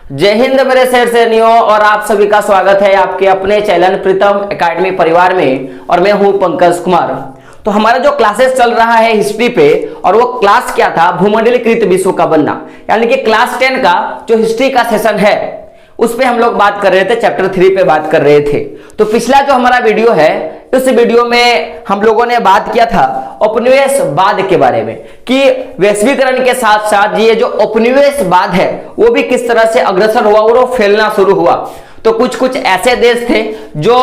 जय हिंद मेरे शेर शेरनियों, और आप सभी का स्वागत है आपके अपने चैनल प्रीतम एकेडमी परिवार में। और मैं हूं पंकज कुमार। तो हमारा जो क्लासेस चल रहा है हिस्ट्री पे, और वो क्लास क्या था, भूमंडलीकृत विश्व का बनना, यानी कि क्लास 10 का जो हिस्ट्री का सेशन है उस पे हम लोग बात कर रहे थे, चैप्टर 3 पे बात कर रहे थे। तो पिछला जो हमारा वीडियो है, इस वीडियो में हम लोगों ने बात किया था उपनिवेशवाद के बारे में, कि वैश्वीकरण के साथ साथ ये जो उपनिवेशवाद है वो भी किस तरह से अग्रसर हुआ और वो फैलना शुरू हुआ। तो कुछ कुछ ऐसे देश थे जो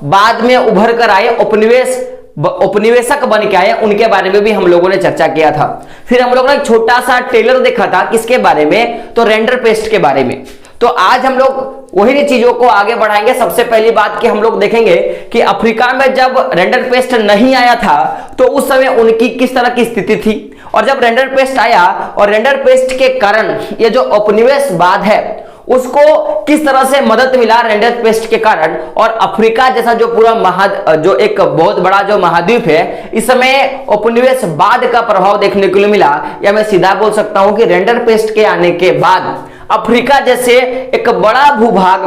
बाद में उभर कर आए, उपनिवेशक बन के आए, उनके बारे में भी हम लोगों ने चर्चा किया था। फिर हम लोगों ने एक छोटा सा टेलर देखा था, किसके बारे में, तो रेंडर पेस्ट के बारे में। तो आज हम लोग वही चीजों को आगे बढ़ाएंगे। सबसे पहली बात कि हम लोग देखेंगे कि अफ्रीका में जब रेंडर पेस्ट नहीं आया था तो उस समय उनकी किस तरह की स्थिति थी, और जब रेंडर पेस्ट आया और रेंडर पेस्ट के कारण ये जो उपनिवेशवाद है उसको किस तरह से मदद मिला रेंडर पेस्ट के कारण। और अफ्रीका जैसा जो पूरा जो एक बहुत बड़ा जो महाद्वीप है, इस समय उपनिवेशवाद का प्रभाव देखने को मिला, या मैं सीधा बोल सकता हूं कि रेंडर पेस्ट के आने के बाद अफ्रीका जैसे एक बड़ा भूभाग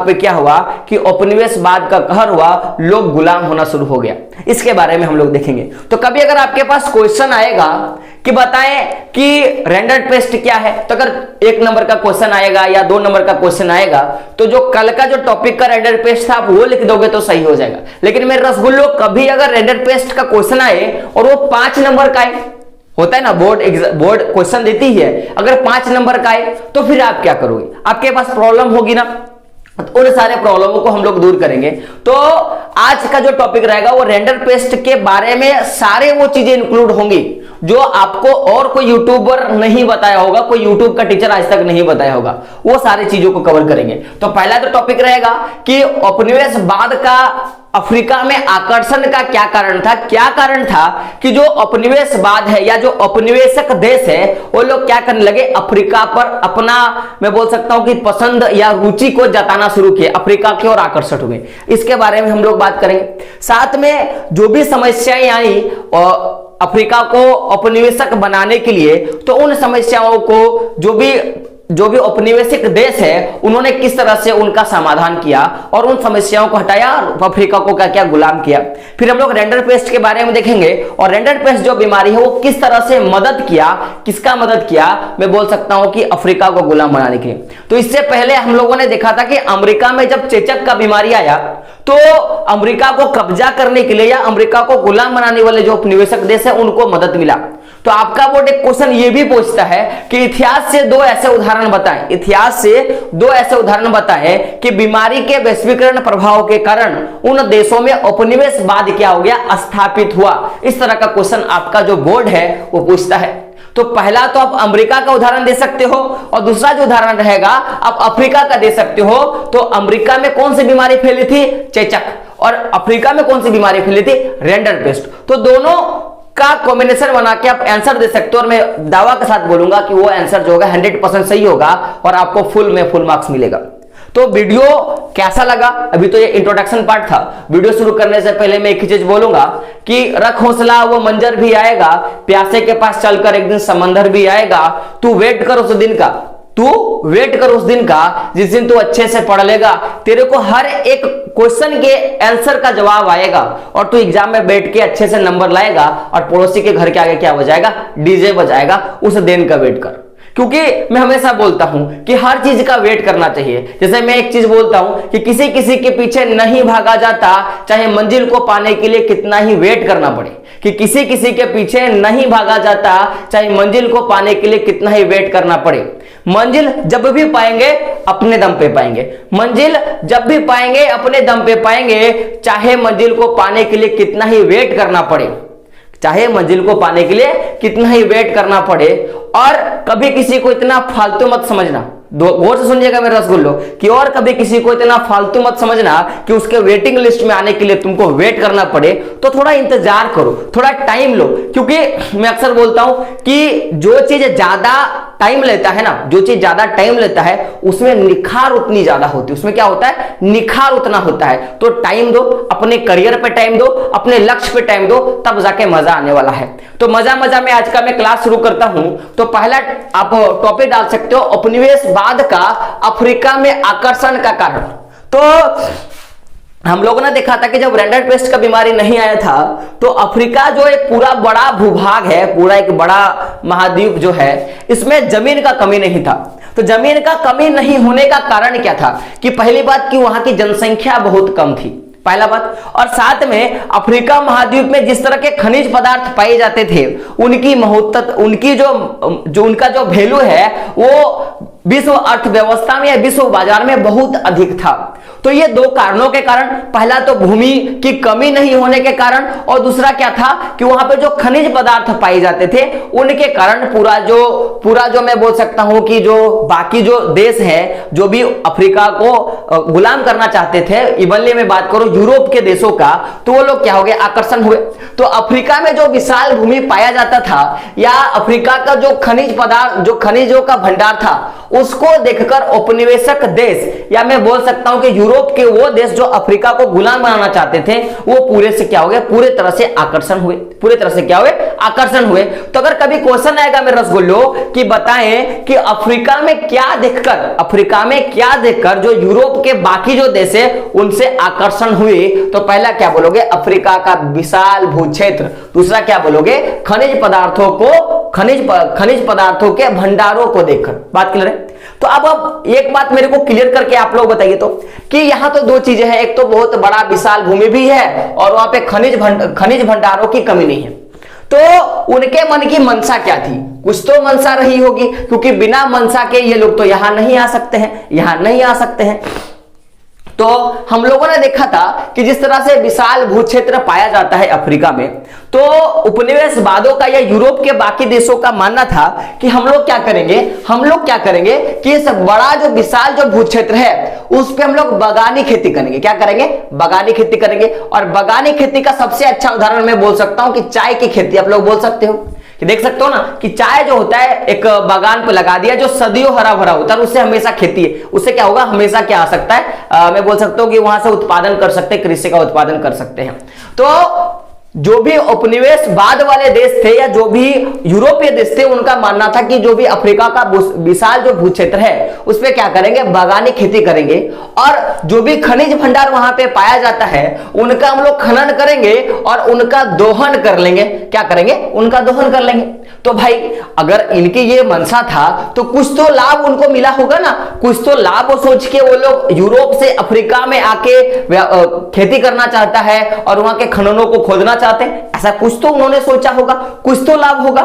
पे क्या हुआ कि उपनिवेशवाद का कहर हुआ, लोग गुलाम होना शुरू हो गया। इसके बारे में हम लोग देखेंगे। तो कभी अगर आपके पास क्वेश्चन आएगा कि बताएं कि रेंडर पेस्ट क्या है, तो अगर 1 नंबर का क्वेश्चन आएगा या 2 नंबर का क्वेश्चन आएगा, तो जो कल का जो टॉपिक का रेंडर पेस्ट था आप वो लिख दोगे तो सही हो जाएगा। लेकिन मेरे रसगुल्लो, कभी अगर रेंडर पेस्ट का क्वेश्चन आए और वो 5 नंबर का आए, होता है ना, बोर्ड क्वेश्चन देती है, अगर 5 नंबर का आए तो फिर आप क्या करोगे, आपके पास प्रॉब्लम होगी ना। तो उन सारे प्रॉब्लमों को हम लोग दूर करेंगे। तो आज का जो टॉपिक रहेगा वो रेंडर पेस्ट के बारे में सारे वो चीजें इंक्लूड होंगी जो आपको और कोई यूट्यूबर नहीं बताया होगा, कोई यूट्यूब का टीचर आज तक नहीं बताया होगा, वो सारी चीजों को कवर करेंगे। तो पहला जो टॉपिक रहेगा कि उपनिवेशवाद का अफ्रीका में आकर्षण का क्या कारण था। क्या कारण था कि जो उपनिवेशवाद है या जो उपनिवेशक देश है वो लोग क्या करने लगे, अफ्रीका पर अपना, मैं बोल सकता हूं कि पसंद या रुचि को जताना शुरू किए, अफ्रीका की ओर आकर्षित हुए। इसके बारे में हम लोग बात करेंगे। साथ में जो भी समस्याएं आई अफ्रीका को उपनिवेशक बनाने के लिए, तो उन समस्याओं को जो भी औपनिवेशिक देश है उन्होंने किस तरह से उनका समाधान किया और उन समस्याओं को हटाया, अफ्रीका को क्या क्या गुलाम किया। फिर हम लोग रेंडर पेस्ट के बारे में देखेंगे, और रेंडर पेस्ट जो बीमारी है वो किस तरह से मदद किया, किसका मदद किया, मैं बोल सकता हूं कि अफ्रीका को गुलाम बनाने के लिए। तो इससे पहले हम लोगों ने देखा था कि अमेरिका में जब चेचक का बीमारी आया तो अमेरिका को कब्जा करने के लिए या अमेरिका को गुलाम बनाने वाले जो उपनिवेशक देश है उनको मदद मिला। तो आपका बोर्ड एक क्वेश्चन ये भी पूछता है कि इतिहास से 2 ऐसे उदाहरण बताएं, इतिहास से 2 ऐसे उदाहरण बताएं कि बीमारी के वैश्वीकरण प्रभाव के कारण उन देशों में उपनिवेशवाद क्या हो गया, स्थापित हुआ। इस तरह का क्वेश्चन आपका जो बोर्ड है वो पूछता है। तो पहला तो आप अमेरिका का उदाहरण दे सकते हो, और दूसरा जो उदाहरण रहेगा आप अफ्रीका का दे सकते हो। तो अमेरिका में कौन सी बीमारी फैली थी, चेचक, और अफ्रीका में कौन सी बीमारी फैली थी, रेंडर पेस्ट। तो दोनों का कॉम्बिनेशन बना के आप आंसर दे सकते हो, और मैं दावा के साथ बोलूंगा कि वो आंसर जो होगा 100% सही होगा और आपको फुल मार्क्स मिलेगा। तो वीडियो कैसा लगा, अभी तो ये इंट्रोडक्शन पार्ट था। वीडियो शुरू करने से पहले मैं एक ही चीज बोलूंगा कि रख हौसला, वो मंजर भी आएगा, प्यासे के पास चलकर एक दिन समंदर भी आएगा। तू वेट कर उस दिन का, तू वेट कर उस दिन का जिस दिन तू अच्छे से पढ़ लेगा, तेरे को हर एक क्वेश्चन के आंसर का जवाब आएगा और तू एग्जाम में बैठ के अच्छे से नंबर लाएगा और पड़ोसी के घर के आगे क्या बजाएगा, डीजे बजाएगा। उस दिन का वेट कर, क्योंकि मैं हमेशा बोलता हूं कि हर चीज का वेट करना चाहिए। जैसे मैं एक चीज बोलता हूं कि किसी के पीछे नहीं भागा जाता, चाहे मंजिल को पाने के लिए कितना ही वेट करना पड़े, कि किसी के पीछे नहीं भागा जाता, चाहे मंजिल को पाने के लिए कितना ही वेट करना पड़े। मंजिल जब भी पाएंगे अपने दम पे पाएंगे, मंजिल जब भी पाएंगे अपने दम पे पाएंगे, चाहे मंजिल को पाने के लिए कितना ही वेट करना पड़े, चाहे मंजिल को पाने के लिए कितना ही वेट करना पड़े। और कभी किसी को इतना फालतू मत समझना, गौर से सुनिएगा मेरे रसगुल्लो, कि और कभी किसी को इतना फालतू मत समझना कि उसके वेटिंग लिस्ट में आने के लिए तुमको वेट करना पड़े। तो थोड़ा इंतजार करो, थोड़ा टाइम लो, क्योंकि मैं अक्सर बोलता हूं कि जो चीज ज्यादा टाइम लेता है ना, जो चीज ज्यादा टाइम लेता है उसमें निखार उतनी ज्यादा होती है, उसमें क्या होता है, निखार उतना होता है। तो टाइम दो, अपने करियर पे टाइम दो, अपने लक्ष्य पे टाइम दो, तब जाके मजा आने वाला है। तो मजा में आज का मैं क्लास शुरू करता हूं। तो पहला आप टॉपिक डाल सकते हो, उपनिवेशवाद का अफ्रीका में आकर्षण का कारण। तो हम लोगों ने देखा था कि जब रेंडर पेस्ट का बीमारी नहीं आया था तो अफ्रीका जो एक पूरा बड़ा भूभाग है, पूरा एक बड़ा महाद्वीप जो है, इसमें जमीन का कमी नहीं था। तो जमीन का कमी नहीं होने का कारण क्या था कि पहली बात कि वहां की जनसंख्या बहुत कम थी, पहला बात। और साथ में अफ्रीका महाद्वीप में जिस तरह के खनिज पदार्थ पाए जाते थे उनकी महत्ता, उनकी जो उनका जो वैल्यू है वो विश्व अर्थव्यवस्था में या विश्व बाजार में बहुत अधिक था। तो ये दो कारणों के कारण, पहला तो भूमि की कमी नहीं होने के कारण, और दूसरा क्या था कि वहां पे जो खनिज पदार्थ पाए जाते थे उनके कारण पूरा जो मैं बोल सकता हूं कि जो बाकी जो देश है जो भी अफ्रीका को गुलाम करना चाहते थे, इवनली मैं बात करूं यूरोप के देशों का, तो वो लोग क्या हो गए, आकर्षण हुए। तो अफ्रीका में जो विशाल भूमि पाया जाता था या अफ्रीका का जो खनिज पदार्थ, जो खनिजों का भंडार था, उसको देखकर उपनिवेशक देश या मैं बोल सकता हूं कि यूरोप के वो देश जो अफ्रीका को गुलाम बनाना चाहते थे वो पूरे से क्या हो गए, पूरे तरह से आकर्षण हुए, पूरे तरह से क्या हुए, आकर्षण हुए। तो अगर कभी क्वेश्चन आएगा मेरे रसगुल्लो कि बताएं कि अफ्रीका में क्या देखकर जो यूरोप के बाकी जो देश है उनसे आकर्षण हुए, तो पहला क्या बोलोगे, अफ्रीका का विशाल भूक्षेत्र। दूसरा क्या बोलोगे, खनिज पदार्थों के भंडारों को देखकर। बात क्लियर है? तो अब एक बात मेरे को क्लियर करके आप लोग बताइए तो कि यहां तो दो चीजें हैं, एक तो बहुत बड़ा विशाल भूमि भी है और वहां पे खनिज भंडारों की कमी नहीं है। तो उनके मन की मनसा क्या थी, कुछ तो मनसा रही होगी, क्योंकि बिना मनसा के ये लोग तो यहां नहीं आ सकते हैं। तो हम लोगों ने देखा था कि जिस तरह से विशाल भूक्षेत्र पाया जाता है अफ्रीका में, तो उपनिवेशवादियों का या यूरोप के बाकी देशों का मानना था कि हम लोग क्या करेंगे कि इस बड़ा जो विशाल जो भूक्षेत्र है उस पे हम लोग बागानी खेती करेंगे। क्या करेंगे, बागानी खेती करेंगे। और बागानी खेती का सबसे अच्छा उदाहरण मैं बोल सकता हूं कि चाय की खेती आप लोग बोल सकते हो, कि देख सकते हो ना कि चाय जो होता है एक बागान पे लगा दिया जो सदियों हरा भरा होता है, उससे हमेशा खेती है, उससे क्या होगा, हमेशा क्या आ सकता है, मैं बोल सकता हूं कि वहां से उत्पादन कर सकते हैं, कृषि का उत्पादन कर सकते हैं। तो जो भी उपनिवेशवाद वाले देश थे या जो भी यूरोपीय देश थे उनका मानना था कि जो भी अफ्रीका का विशाल जो भूक्षेत्र है उस पे क्या करेंगे, बागानी खेती करेंगे, और जो भी खनिज भंडार वहां पे पाया जाता है उनका हम लोग खनन करेंगे और उनका दोहन कर लेंगे। क्या करेंगे, उनका दोहन कर लेंगे। तो भाई अगर इनकी ये मनसा था तो कुछ तो लाभ उनको मिला होगा ना, कुछ तो लाभ सोच के वो लोग यूरोप से अफ्रीका में आके खेती करना चाहता है और वहां के खननों को खोदना चाहते हैं, ऐसा कुछ तो उन्होंने सोचा होगा, कुछ तो लाभ होगा।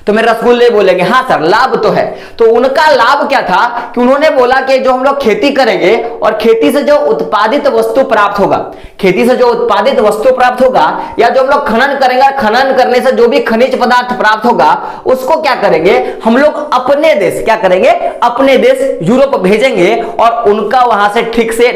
तो मेरे रसगुल्ले बोलेंगे हाँ सर लाभ तो है। तो उनका लाभ क्या था कि उन्होंने बोला कि जो हम लोग खेती करेंगे और खेती से जो उत्पादित वस्तु प्राप्त होगा, या जो हम लोग खनन करेंगे, खनन करने से जो भी खनिज पदार्थ प्राप्त होगा उसको क्या करेंगे, हम लोग अपने देश, क्या करेंगे, अपने देश यूरोप भेजेंगे और उनका वहां से ठीक से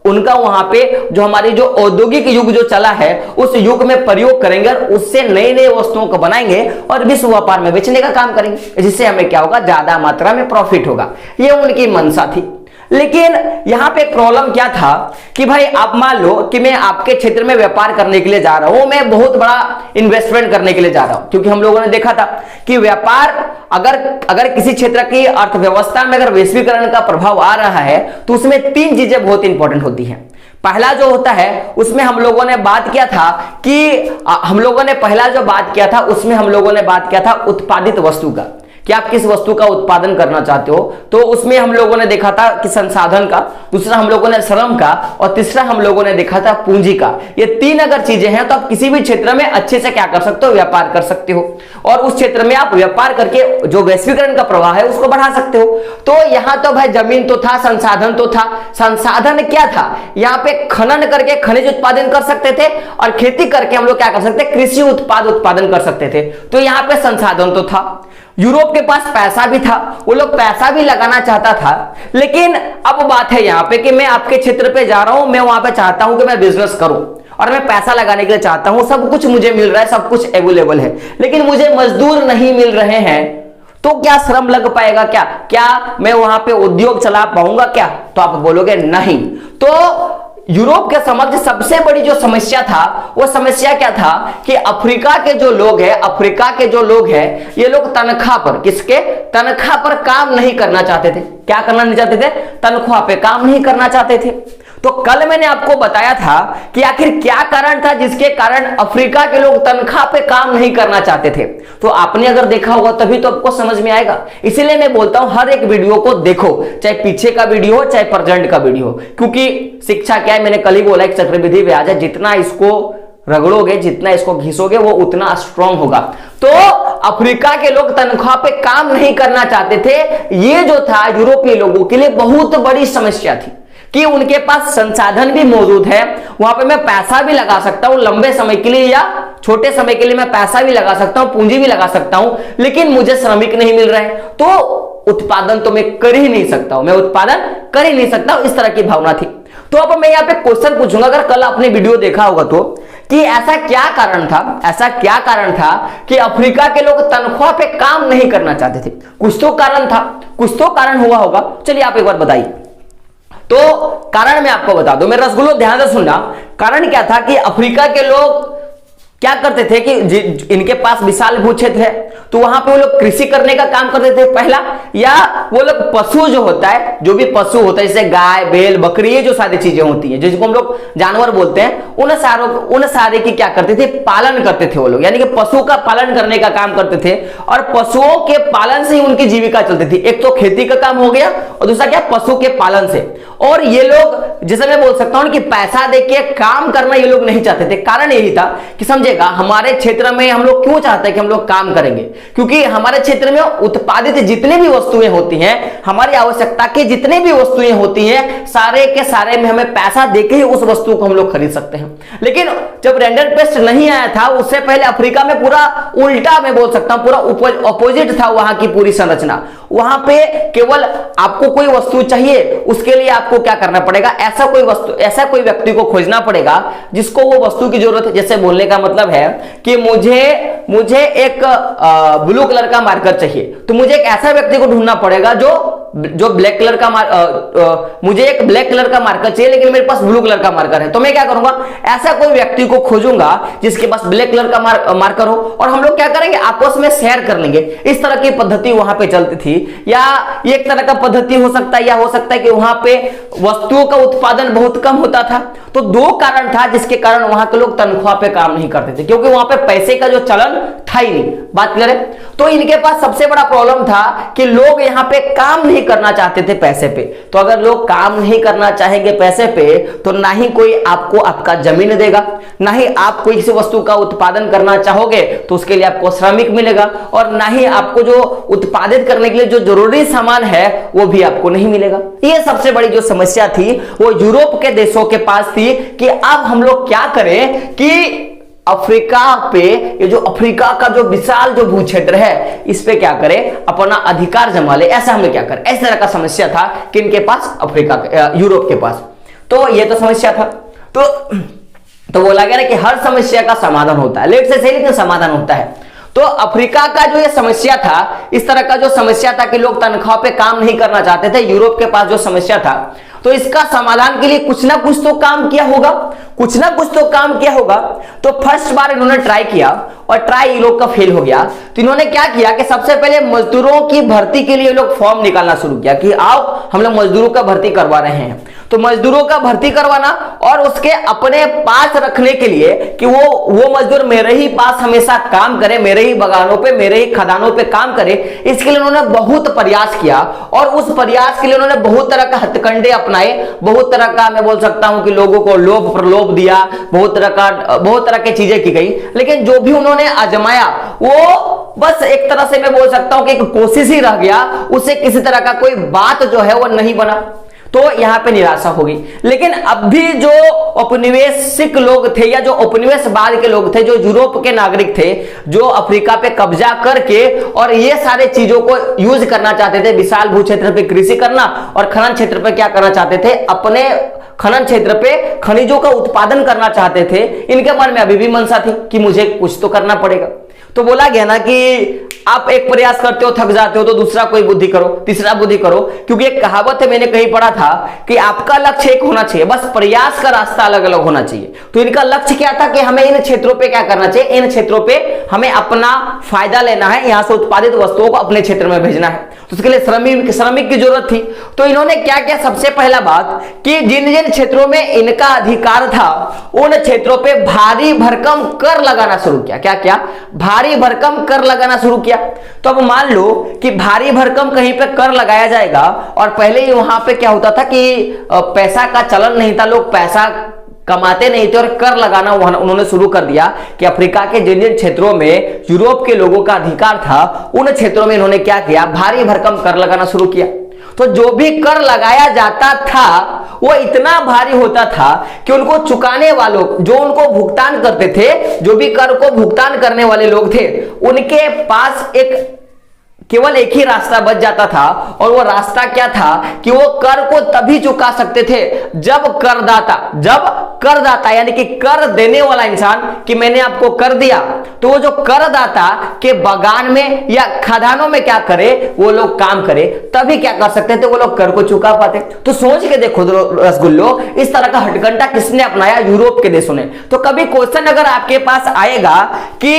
उनका वहां पे जो हमारी जो औद्योगिक युग जो चला है उस युग में प्रयोग करेंगे और उससे नए नए वस्तुओं को बनाएंगे और विश्व व्यापार में बेचने का काम करेंगे, जिससे हमें क्या होगा, ज्यादा मात्रा में प्रॉफिट होगा। ये उनकी मनसा थी। लेकिन यहां पे प्रॉब्लम क्या था कि भाई आप मान लो कि मैं आपके क्षेत्र में व्यापार करने के लिए जा रहा हूं, मैं बहुत बड़ा इन्वेस्टमेंट करने के लिए जा रहा हूं, क्योंकि हम लोगों ने देखा था कि व्यापार अगर किसी क्षेत्र की अर्थव्यवस्था में अगर वैश्वीकरण का प्रभाव आ रहा है तो उसमें तीन चीजें बहुत इंपॉर्टेंट होती हैं। पहला जो होता है उसमें हम लोगों ने बात किया था कि उसमें हम लोगों ने बात किया था उत्पादित वस्तु का, कि आप किस वस्तु का उत्पादन करना चाहते हो। तो उसमें हम लोगों ने देखा था कि संसाधन का, दूसरा हम लोगों ने श्रम का, और तीसरा हम लोगों ने देखा था पूंजी का। ये तीन अगर चीजें हैं तो आप किसी भी क्षेत्र में अच्छे से क्या कर सकते हो, व्यापार कर सकते हो, और उस क्षेत्र में आप व्यापार करके जो वैश्वीकरण का प्रवाह है उसको बढ़ा सकते हो। तो यहाँ तो भाई जमीन तो था, संसाधन तो था। संसाधन क्या था, यहाँ पे खनन करके खनिज उत्पादन कर सकते थे और खेती करके हम लोग क्या कर सकते, कृषि उत्पादन कर सकते थे। तो यहाँ पे संसाधन तो था। यूरोप के पास पैसा भी था, वो लोग पैसा भी लगाना चाहता था, लेकिन अब बात है यहाँ पे कि मैं आपके क्षेत्र पे जा रहा हूं, मैं वहां पे चाहता हूं कि मैं बिजनेस करूं और मैं पैसा लगाने के लिए चाहता हूं, सब कुछ मुझे मिल रहा है, सब कुछ अवेलेबल है, लेकिन मुझे मजदूर नहीं मिल रहे हैं, तो क्या श्रम लग पाएगा? क्या मैं वहां पे उद्योग चला पाऊंगा क्या? तो आप बोलोगे नहीं। तो यूरोप के समक्ष सबसे बड़ी जो समस्या था, वो समस्या क्या था कि अफ्रीका के जो लोग हैं, ये लोग तनख्वाह पर, किसके तनख्वाह पर काम नहीं करना चाहते थे। क्या करना नहीं चाहते थे? तनख्वाह पे काम नहीं करना चाहते थे। तो कल मैंने आपको बताया था कि आखिर क्या कारण था जिसके कारण अफ्रीका के लोग तनख्वाह पे काम नहीं करना चाहते थे। तो आपने अगर देखा होगा तभी तो आपको समझ में आएगा। इसीलिए मैं बोलता हूं हर एक वीडियो को देखो, चाहे पीछे का वीडियो हो चाहे प्रेजेंट का वीडियो हो, क्योंकि शिक्षा क्या है, मैंने कल ही बोला एक चक्रवृद्धि ब्याज है, जितना इसको रगड़ोगे, जितना इसको घिसोगे, वो उतना स्ट्रांग होगा। तो अफ्रीका के लोग तनख्वाह पे काम नहीं करना चाहते थे। ये जो था यूरोपीय लोगों के लिए बहुत बड़ी समस्या थी कि उनके पास संसाधन भी मौजूद है, वहां पे मैं पैसा भी लगा सकता हूं लंबे समय के लिए या छोटे समय के लिए, मैं पैसा भी लगा सकता हूं, पूंजी भी लगा सकता हूं, लेकिन मुझे श्रमिक नहीं मिल रहे हैं, तो उत्पादन तो मैं कर ही नहीं सकता हूं, मैं उत्पादन कर ही नहीं सकता हूं, इस तरह की भावना थी। तो अब मैं यहां पे क्वेश्चन पूछूंगा, अगर कल आपने वीडियो देखा होगा तो, कि ऐसा क्या कारण था कि अफ्रीका के लोग तनख्वाह पे काम नहीं करना चाहते थे? कुछ तो कारण था, कुछ तो कारण हुआ होगा। चलिए आप एक बार बताइए। तो कारण मैं आपको बता दूं, मेरा रसगुल्लो ध्यान से सुनना। कारण क्या था कि अफ्रीका के लोग क्या करते थे कि इनके पास विशाल भूक्षेत्र है, तो वहां पे वो लोग कृषि करने का काम करते थे पहला, या वो लोग पशु जो होता है, जो भी पशु होता है, जैसे गाय बैल बकरी, ये जो सारी चीजें होती हैं जिसको हम लोग जानवर बोलते हैं, उन सारे की क्या करते थे? पालन करते थे वो लोग, यानी कि पशु का पालन करने का काम करते थे, और पशुओं के पालन से ही उनकी जीविका चलती थी। एक तो खेती का काम हो गया और दूसरा क्या? पशु के पालन से। और ये लोग, जैसे मैं बोल सकता हूं कि पैसा देके काम करना ये लोग नहीं चाहते थे। कारण यही था कि समझेगा, हमारे क्षेत्र में हम लोग क्यों चाहते हैं कि हम लोग काम करेंगे? क्योंकि हमारे क्षेत्र में उत्पादित जितनी भी वस्तुएं होती हैं, हमारी आवश्यकता की जितनी भी वस्तुएं होती हैं, सारे के सारे में हमें पैसा देके ही उस वस्तु को हम लोग खरीद सकते हैं। लेकिन जब रेंडर पेस्ट नहीं आया था, उससे पहले अफ्रीका में पूरा उल्टा, मैं बोल सकता हूं पूरा अपोजिट था वहां की पूरी संरचना। वहां पे केवल आपको कोई वस्तु चाहिए, उसके लिए आपको क्या करना पड़ेगा? ऐसा कोई व्यक्ति को खोजना पड़ेगा जिसको वो वस्तु की जरूरत है। जैसे बोलने का मतलब है कि मुझे एक ब्लू कलर का मार्कर चाहिए, तो मुझे एक ऐसा व्यक्ति को ढूंढना पड़ेगा जो ब्लैक कलर का मुझे एक ब्लैक कलर का मार्कर चाहिए, लेकिन मेरे पास ब्लू कलर का मार्कर है, तो मैं क्या करूंगा? ऐसा कोई व्यक्ति को खोजूंगा जिसके पास ब्लैक कलर का मार्कर हो, और हम लोग क्या करेंगे? आपस में शेयर कर लेंगे। इस तरह की पद्धति वहां पे चलती थी। या एक तरह का पद्धति हो सकता है, या हो सकता है कि वहां पे वस्तुओं का उत्पादन बहुत कम होता था। तो दो कारण था जिसके कारण वहां के लोग तनख्वाह पे काम नहीं करते थे, क्योंकि वहां पे पैसे का जो चलन था ही नहीं। बात क्लियर है? तो इनके पास सबसे बड़ा प्रॉब्लम था कि लोग यहां पे काम नहीं करना चाहते थे पैसे पे। तो अगर लोग काम नहीं करना चाहेंगे पैसे पे, तो ना ही कोई आपको आपका जमीन देगा, ना ही आप कोई किसी वस्तु का उत्पादन करना चाहोगे तो उसके लिए आपको श्रमिक मिलेगा, और ना ही आपको जो उत्पादित करने के लिए जो जरूरी सामान है वो भी आपको नहीं मिलेगा। ये सबसे बड़ी जो समस्या थी वो यूरोप के देशों के पास थी कि अब हम लोग क्या करें कि अफ्रीका पे, ये जो अफ्रीका का जो विशाल जो भूक्षेत्र है, इस पे क्या करें? अपना अधिकार जमा ले। ऐसा हमें क्या करें? इस तरह का समस्या था किनके पास? यूरोप के पास। तो ये तो समस्या था। तो बोला गया ना कि हर समस्या का समाधान होता है, लेट से सही लेकिन समाधान होता है। तो अफ्रीका का जो ये समस्या था, इस तरह का जो समस्या था कि लोग तनख्वाह पे काम नहीं करना चाहते थे, यूरोप के पास जो समस्या था, तो इसका समाधान के लिए कुछ ना कुछ तो काम किया होगा, कुछ ना कुछ तो काम किया होगा। तो फर्स्ट बार इन्होंने ट्राई किया और ट्राई ये लोग का फेल हो गया। तो इन्होंने क्या किया कि सबसे पहले मजदूरों की भर्ती के लिए लोग फॉर्म निकालना शुरू किया कि आओ हम लोग मजदूरों का भर्ती करवा रहे हैं। तो मजदूरों का भर्ती करवाना और उसके अपने पास रखने के लिए कि वो मजदूर मेरे ही पास हमेशा काम करे, मेरे ही बगानों पे, मेरे ही खदानों पे काम करे, इसके लिए उन्होंने बहुत प्रयास किया। और उस प्रयास के लिए उन्होंने बहुत तरह का हथकंडे अपनाए, बहुत तरह का, मैं बोल सकता हूं कि लोगों को लोभ प्रलोभ दिया, बहुत तरह की चीजें की गई। लेकिन जो भी उन्होंने आजमाया वो बस एक तरह से मैं बोल सकता हूं कि एक कोशिश ही रह गया, उससे किसी तरह का कोई बात जो है वो नहीं बना। तो यहां पे निराशा होगी। लेकिन अब भी जो औपनिवेशिक लोग थे या जो औपनिवेशवाद के लोग थे, जो यूरोप के नागरिक थे, जो अफ्रीका पे कब्जा करके और ये सारे चीजों को यूज करना चाहते थे, विशाल भू क्षेत्र पे कृषि करना और खनन क्षेत्र पे क्या करना चाहते थे, अपने खनन क्षेत्र पे खनिजों का उत्पादन करना चाहते थे। इनके मन में अभी भी मनसा थी कि मुझे कुछ तो करना पड़ेगा। तो बोला गया ना कि आप एक प्रयास करते हो, थक जाते हो, तो दूसरा कोई बुद्धि करो, तीसरा बुद्धि करो। क्योंकि एक कहावत है, मैंने कहीं पढ़ा था कि आपका लक्ष्य एक होना चाहिए, बस प्रयास का रास्ता अलग अलग होना चाहिए। तो इनका लक्ष्य क्या था कि हमें इन क्षेत्रों पे क्या करना चाहिए, इन क्षेत्रों पे हमें अपना फायदा लेना है, यहां से उत्पादित वस्तुओं को अपने क्षेत्र में भेजना है। तो उसके लिए श्रमिक की जरूरत थी। तो इन्होंने क्या किया, सबसे पहला बात कि जिन जिन क्षेत्रों में इनका अधिकार था उन क्षेत्रों पे भारी भरकम कर लगाना शुरू किया। क्या क्या? भारी भरकम कर लगाना शुरू किया। तो अब मान लो कि भारी भरकम कहीं पे कर लगाया जाएगा, और पहले ही वहां पे क्या होता था कि पैसा का चलन नहीं था, लोग पैसा कमाते नहीं थे और कर लगाना उन्होंने शुरू कर दिया कि अफ्रीका के जिन जिन क्षेत्रों में यूरोप के लोगों का अधिकार था उन क्षेत्रों में इन्होंने क्या किया, भारी भरकम कर लगाना शुरू किया। तो जो भी कर लगाया जाता था वो इतना भारी होता था कि उनको चुकाने वालों, जो उनको भुगतान करते थे, जो भी कर को भुगतान करने वाले लोग थे, उनके पास केवल एक ही रास्ता बच जाता था। और वो रास्ता क्या था कि वो कर को तभी चुका सकते थे जब करदाता यानी कि कर देने वाला इंसान, कि मैंने आपको कर दिया, तो वो जो करदाता के बागान में या खदानों में क्या करे, वो लोग काम करे, तभी क्या कर सकते थे, वो लोग कर को चुका पाते। तो सोच के देखो रसगुल्लो, इस तरह का हटकंडा किसने अपनाया, यूरोप के देशों ने। तो कभी क्वेश्चन अगर आपके पास आएगा कि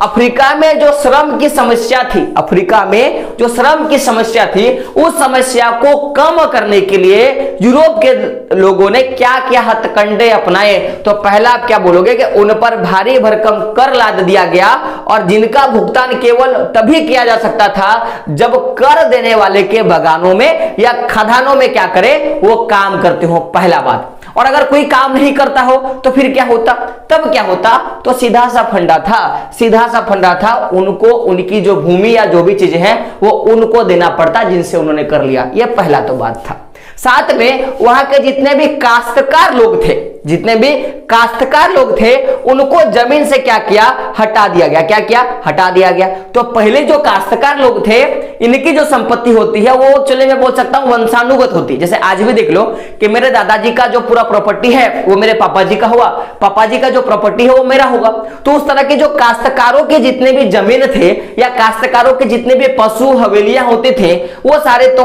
अफ्रीका में जो श्रम की समस्या थी, अफ्रीका में जो श्रम की समस्या थी, उस समस्या को कम करने के लिए यूरोप के लोगों ने क्या क्या हथकंडे अपनाए, तो पहला आप क्या बोलोगे कि उन पर भारी भरकम कर लाद दिया गया, और जिनका भुगतान केवल तभी किया जा सकता था जब कर देने वाले के बागानों में या खदानों में क्या करे, वो काम करते हो, पहला बात। और अगर कोई काम नहीं करता हो तो फिर क्या होता, तब क्या होता, तो सीधा सा फंडा था, उनको उनकी जो भूमि या जो भी चीजें हैं वो उनको देना पड़ता जिनसे उन्होंने कर लिया। यह पहला तो बात था। साथ में वहां के जितने भी काश्तकार लोग थे उनको जमीन से क्या किया, हटा दिया गया। क्या किया, हटा दिया गया। तो पहले जो काश्तकार लोग थे, इनकी जो संपत्ति होती है वो चले मैं बोल सकता हूं वंशानुगत होती है। जैसे आज भी देख लो कि मेरे दादाजी का जो पूरा प्रॉपर्टी है वो मेरे पापा जी का हुआ, पापा जी का जो प्रॉपर्टी है वो मेरा होगा। तो उस तरह के जो काश्तकारों के जितने भी जमीन थे या काश्तकारों के जितने भी पशु हवेलियां होते थे, वो सारे तो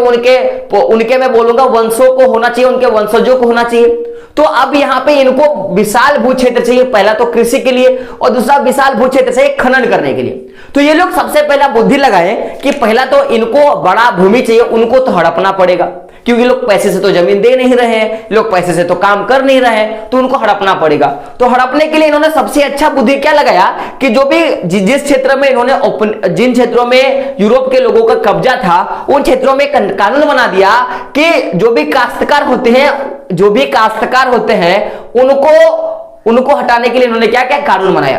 उनके मैं बोलूंगा वंशों को होना चाहिए, उनके वंशजों को होना चाहिए। तो अब यहां पे इनको विशाल भू क्षेत्र चाहिए, पहला तो कृषि के लिए और दूसरा विशाल भू क्षेत्र चाहिए खनन करने के लिए। तो ये लोग सबसे पहला बुद्धि लगाए कि पहला तो इनको बड़ा भूमि चाहिए, उनको तो हड़पना पड़ेगा, क्योंकि लोग पैसे से तो जमीन दे नहीं रहे हैं, लोग पैसे से तो काम कर नहीं रहे हैं, तो उनको हड़पना पड़ेगा। तो हड़पने के लिए इन्होंने सबसे अच्छा बुद्धि क्या लगाया कि जो भी जिस क्षेत्र में इन्होंने जिन क्षेत्रों में यूरोप के लोगों का कब्जा था, उन क्षेत्रों में कानून बना दिया कि जो भी काश्तकार होते हैं उनको हटाने के लिए इन्होंने क्या क्या कानून बनाया।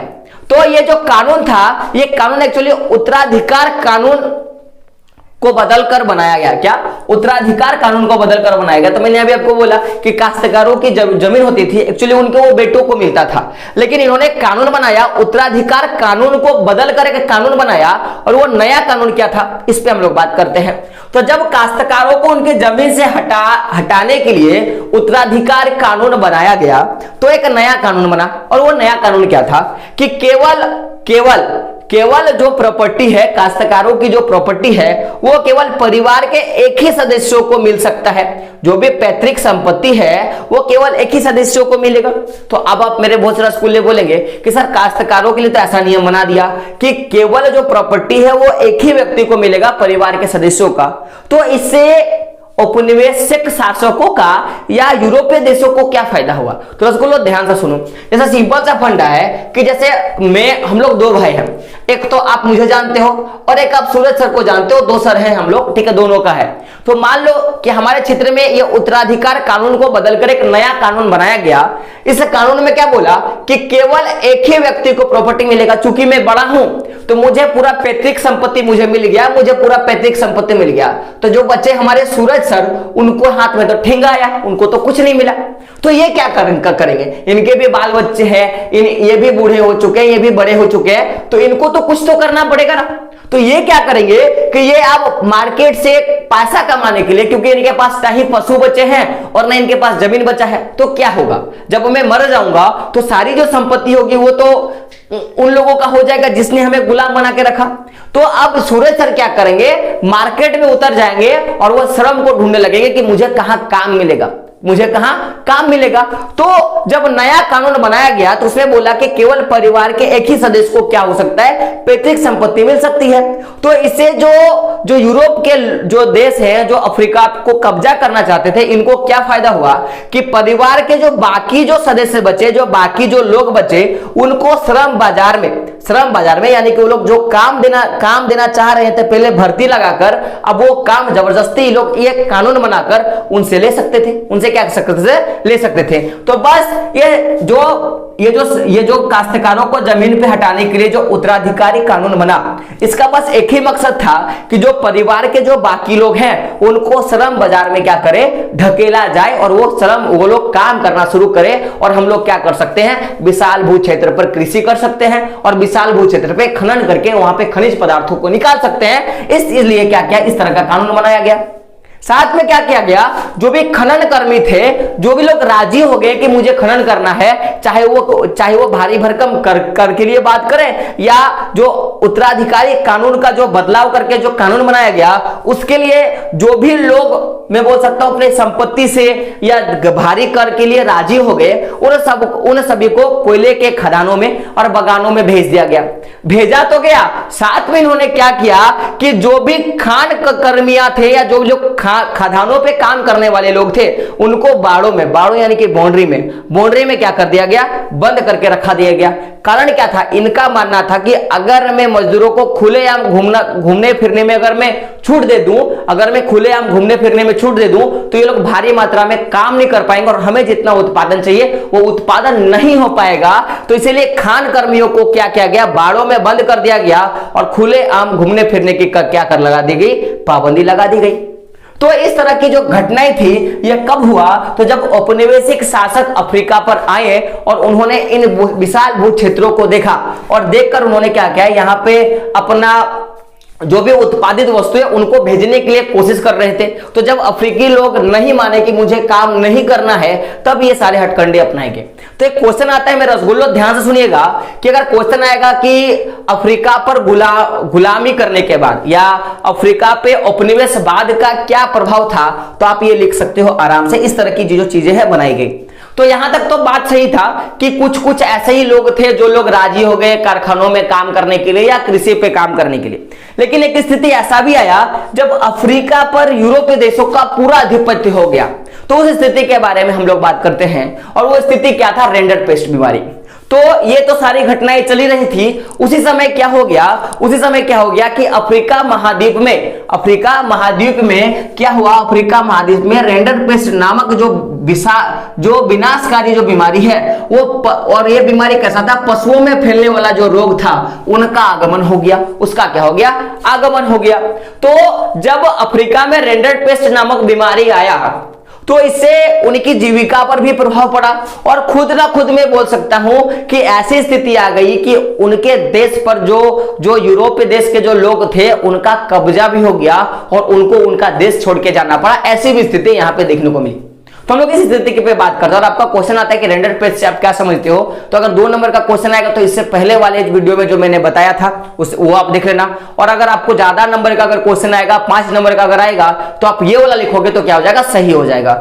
तो ये जो कानून था, ये कानून एक्चुअली उत्तराधिकार कानून को बदलकर बनाया गया। क्या? उत्तराधिकार कानून को बदलकर बनाया गया। तो मैंने अभी आपको बोला कि काश्तकारों की जमीन होती थी, एक्चुअली उनके वो बेटों को मिलता था, लेकिन इन्होंने कानून बनाया, उत्तराधिकार कानून को बदलकर एक कानून बनाया। और वो नया कानून क्या था, इस पे हम लोग बात करते हैं। तो जब काश्तकारों को उनके जमीन से हटाने के लिए उत्तराधिकार कानून बनाया गया, तो एक नया कानून बना। और वो नया कानून क्या था कि केवल जो प्रॉपर्टी है, काश्तकारों की जो प्रॉपर्टी है, वो केवल परिवार के एक ही सदस्यों को मिल सकता है। जो भी पैतृक संपत्ति है वो केवल एक ही सदस्यों को मिलेगा। तो अब आप मेरे बहुत सारे स्कूल बोलेंगे कि सर काश्तकारों के लिए तो ऐसा नियम बना दिया कि केवल जो प्रॉपर्टी है वो एक ही व्यक्ति को मिलेगा, परिवार के सदस्यों का। तो इससे औपनिवेशिक शासकों का या यूरोपीय देशों को क्या फायदा हुआ? तो रसगुल्लो ध्यान से सुनो। जैसा सिंपल सा फंडा है कि जैसे हम लोग दो भाई हैं, एक तो आप मुझे जानते हो और एक आप सूरज सर को जानते हो, दो सर हैं हम लोग, ठीक है, दोनों का है। तो मान लो कि हमारे क्षेत्र में ये उत्तराधिकार कानून को बदलकर एक नया कानून बनाया गया। इस कानून में क्या बोला कि केवल एक ही व्यक्ति को प्रॉपर्टी मिलेगा। चूंकि मैं बड़ा हूं तो मुझे पूरा पैतृक संपत्ति मुझे मिल गया, मुझे पूरा पैतृक संपत्ति मिल गया। तो जो बच्चे हमारे सूरज सर, उनको हाथ में तो ठेंगा आया, उनको तो कुछ नहीं मिला। तो ये क्या करेंगे, इनके भी बाल बच्चे हैं, ये भी बूढ़े हो चुके हैं, ये भी बड़े हो चुके हैं, तो इनको तो कुछ तो करना पड़ेगा ना। तो ये क्या करेंगे कि ये अब मार्केट से पैसा कमाने के लिए, क्योंकि इनके पास ना ही पशु बचे हैं और ना इनके पास जमीन बचा है, तो क्या होगा, जब मैं मर जाऊंगा तो सारी जो संपत्ति होगी वो तो उन लोगों का हो जाएगा जिसने हमें गुलाम बना के रखा। तो अब सूरज सर क्या करेंगे, मार्केट में उतर जाएंगे और वो श्रम को ढूंढने लगेंगे कि मुझे कहां काम मिलेगा, मुझे कहां काम मिलेगा। तो जब नया कानून बनाया गया तो उसमें बोला कि केवल परिवार के एक ही सदस्य को क्या हो सकता है, पैतृक संपत्ति मिल सकती है। तो इससे जो यूरोप के जो देश हैं, जो अफ्रीका को कब्जा करना चाहते थे, इनको क्या फायदा हुआ कि परिवार के जो बाकी जो सदस्य बचे, जो बाकी जो लोग बचे, उनको श्रम बाजार में यानी कि वो लोग जो काम देना चाह रहे थे पहले भर्ती लगाकर, अब वो काम जबरदस्ती लोग ये कानून बनाकर उनसे ले सकते थे, उनसे क्या कर सकते थे, ले सकते थे। तो बस ये जो काश्तकारों को जमीन पे हटाने के लिए जो उत्तराधिकारी कानून बना, इसका बस एक ही मकसद था कि जो परिवार के जो बाकी लोग हैं उनको श्रम बाजार में क्या करे, ढकेला जाए और वो लोग काम करना शुरू करें और हम लोग क्या कर सकते हैं, विशाल भू क्षेत्र पर कृषि कर सकते हैं और विशाल भू क्षेत्र पे खनन करके वहां पे खनिज पदार्थों को निकाल सकते हैं। इसलिए क्या किया, इस तरह का कानून बनाया गया। साथ में क्या किया गया, जो भी खनन कर्मी थे, जो भी लोग राजी हो गए कि मुझे खनन करना है, चाहे वो भारी भरकम कर के लिए बात करें या जो उत्तराधिकारी कानून का जो बदलाव करके जो कानून बनाया गया, उसके लिए जो भी लोग, मैं बोल सकता हूं, अपनी संपत्ति से या भारी कर के लिए राजी हो गए, उन सभी को कोयले के खदानों में और बगानों में भेज दिया गया। भेजा तो गया, साथ में इन्होंने क्या किया कि जो भी खान कर्मियां थे या जो लोग खदानों पे काम करने वाले लोग थे, उनको बाड़ों यानी कि बाउंड्री में क्या कर दिया गया, बंद करके रखा दिया गया। कारण क्या था, इनका मानना था कि अगर मैं मजदूरों को खुलेआम घूमने फिरने में अगर मैं छूट दे दूं, तो ये लोग भारी मात्रा में काम नहीं कर पाएंगे और हमें जितना उत्पादन चाहिए वो उत्पादन नहीं हो पाएगा। तो इसीलिए खान कर्मियों को क्या किया गया, बाड़ों में बंद कर दिया गया और खुलेआम घूमने फिरने की क्या कर लगा दी गई, पाबंदी लगा दी गई। तो इस तरह की जो घटनाएं थी ये कब हुआ, तो जब औपनिवेशिक शासक अफ्रीका पर आए और उन्होंने इन विशाल भू क्षेत्रों को देखा और देखकर उन्होंने क्या किया, यहाँ पे अपना जो भी उत्पादित वस्तुएं उनको भेजने के लिए कोशिश कर रहे थे। तो जब अफ्रीकी लोग नहीं माने कि मुझे काम नहीं करना है, तब ये सारे हथकंडे अपनाएंगे। तो एक क्वेश्चन आता है, मेरे रसगुल्लो ध्यान से सुनिएगा कि अगर क्वेश्चन आएगा कि अफ्रीका पर गुलामी करने के बाद या अफ्रीका पे उपनिवेशवाद का क्या प्रभाव था, तो आप ये लिख सकते हो आराम से। इस तरह की जो चीजें हैं बनाई गई। तो यहां तक तो बात सही था कि कुछ ऐसे ही लोग थे जो लोग राजी हो गए कारखानों में काम करने के लिए या कृषि पे काम करने के लिए। लेकिन एक स्थिति ऐसा भी आया जब अफ्रीका पर यूरोपीय देशों का पूरा आधिपत्य हो गया। तो उस स्थिति के बारे में हम लोग बात करते हैं और वो स्थिति क्या था, रेंडर पेस्ट बीमारी। तो ये तो सारी घटनाएं चली रही थी। उसी समय क्या हो गया कि अफ्रीका महाद्वीप में क्या हुआ, अफ्रीका महाद्वीप में रेंडर पेस्ट नामक जो विनाशकारी जो बीमारी है वो, और ये बीमारी कैसा था, पशुओं में फैलने वाला जो रोग था उनका आगमन हो गया, उसका क्या हो गया, आगमन हो गया। तो जब अफ्रीका में रेंडर पेस्ट नामक बीमारी आया तो इससे उनकी जीविका पर भी प्रभाव पड़ा और खुद ना खुद में बोल सकता हूं कि ऐसी स्थिति आ गई कि उनके देश पर जो यूरोपीय देश के जो लोग थे उनका कब्जा भी हो गया और उनको उनका देश छोड़ के जाना पड़ा। ऐसी भी स्थिति यहां पे देखने को मिली। तो हम लोग इस स्थिति पे बात करते हैं और आपका क्वेश्चन आता है कि रेंडर पेस्ट से आप क्या समझते हो। तो अगर 2 नंबर का क्वेश्चन आएगा तो इससे पहले वाले वीडियो में जो मैंने बताया था वो आप देख लेना। और अगर आपको ज्यादा नंबर का अगर क्वेश्चन आएगा, 5 नंबर का अगर आएगा, तो आप ये वाला लिखोगे तो क्या हो जाएगा, सही हो जाएगा।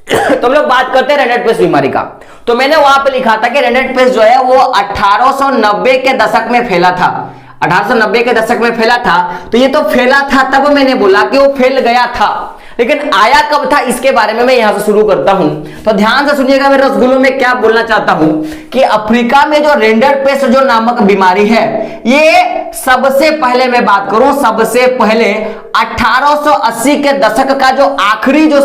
तो हम लोग बात करते हैं रेंडर पेस्ट बीमारी का। तो मैंने वहां पे लिखा था कि रेंडर पेस्ट जो है वो 1890 के दशक में फैला था। 1890 के दशक में फैला था। तो ये तो फैला था तब मैंने बोला कि वो फैल गया था, लेकिन आया कब था इसके बारे में मैं यहां से शुरू करता हूं। तो ध्यान से सुनिएगा मेरे रसगुल्लों में क्या बोलना चाहता हूं कि अफ्रीका में जो रेंडरपेस्ट जो नामक बीमारी है, ये सबसे पहले मैं बात करूं, सबसे पहले 1880 के दशक का जो आखिरी जो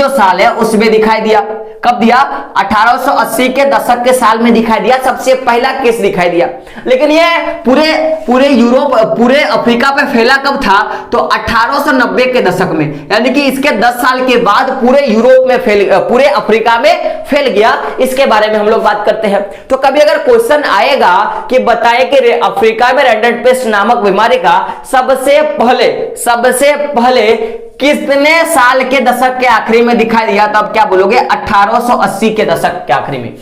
साल है उसमें दिखाई दिया। कब दिया? 1880 के दशक के साल में दिखाई दिया, सबसे पहला केस दिखाई दिया। लेकिन ये पूरे यूरोप, पूरे अफ्रीका पे फैला कब था? तो 1890 के दशक में, यानी कि इसके 10 साल के बाद पूरे यूरोप में पूरे अफ्रीका में फैल गया। इसके बारे में हम लोग बात करते हैं। तो कभी अगर क्वेश्चन आएगा कि बताए कि अफ्रीका में रेंडरपेस्ट नामक बीमारी का सबसे पहले कितने साल के दशक के आखिरी में दिखाई दिया, तो आप क्या बोलोगे? 1880 के दशक के आखिरी में।